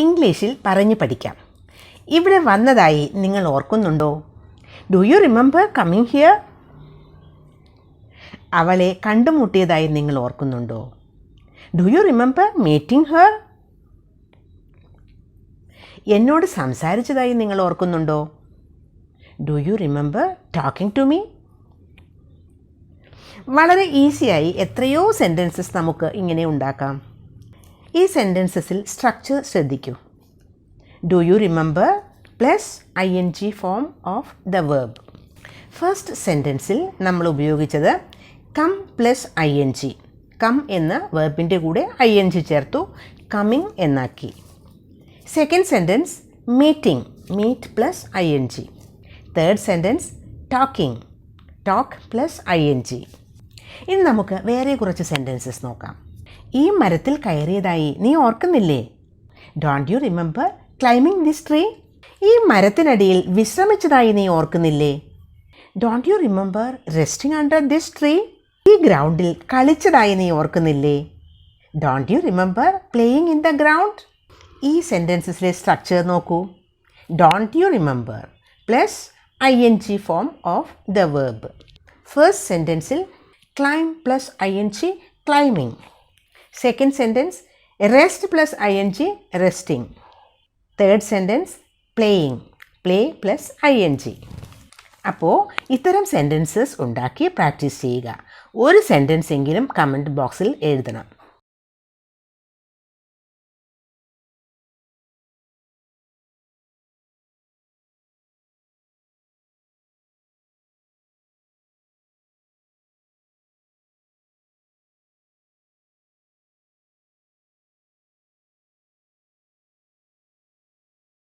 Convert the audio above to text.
ഇംഗ്ലീഷിൽ പറഞ്ഞു പഠിക്കാം. ഇവിടെ വന്നതായി നിങ്ങൾ ഓർക്കുന്നുണ്ടോ? Do you remember coming here? അവളെ കണ്ടുമുട്ടിയതായി നിങ്ങൾ ഓർക്കുന്നുണ്ടോ? Do you remember meeting her? എന്നോട് സംസാരിച്ചതായി നിങ്ങൾ ഓർക്കുന്നുണ്ടോ? Do you remember talking to me? വളരെ ഈസിയായി എത്രയോ സെൻറ്റൻസസ് നമുക്ക് ഇങ്ങനെ ഉണ്ടാക്കാം. ഈ സെൻറ്റൻസസിൽ സ്ട്രക്ചർ ശ്രദ്ധിക്കൂ. Do you remember plus ING form of the verb. First സെൻറ്റൻസിൽ നമ്മൾ ഉപയോഗിച്ചത് കം പ്ലസ് ING. കം എന്ന വെർബിൻ്റെ കൂടെ ING ചേർത്തു കമ്മിങ് എന്നാക്കി. Second sentence meeting, meet plus ING. Third sentence talking, talk plus ING. ഇനി നമുക്ക് വേറെ കുറച്ച് സെൻറ്റൻസസ് നോക്കാം. ഈ മരത്തിൽ കയറിയതായി നീ ഓർക്കുന്നില്ലേ? Don't you remember climbing this tree? ഈ മരത്തിനടിയിൽ വിശ്രമിച്ചതായി നീ ഓർക്കുന്നില്ലേ? Don't you remember resting under this tree? ഈ ഗ്രൗണ്ടിൽ കളിച്ചതായി നീ ഓർക്കുന്നില്ലേ? Don't you remember playing in the ground? ഈ സെൻറ്റൻസസിലെ സ്ട്രക്ചർ നോക്കൂ. Don't you remember plus ING form of the verb. First സെൻറ്റൻസിൽ climb plus ING climbing. Second sentence rest plus ING resting. Third sentence playing, play plus ING. അപ്പോൾ ഇത്തരം sentences ഉണ്ടാക്കി practice ചെയ്യുക. ഒരു sentence എങ്കിലും കമൻറ്റ് ബോക്സിൽ എഴുതണം.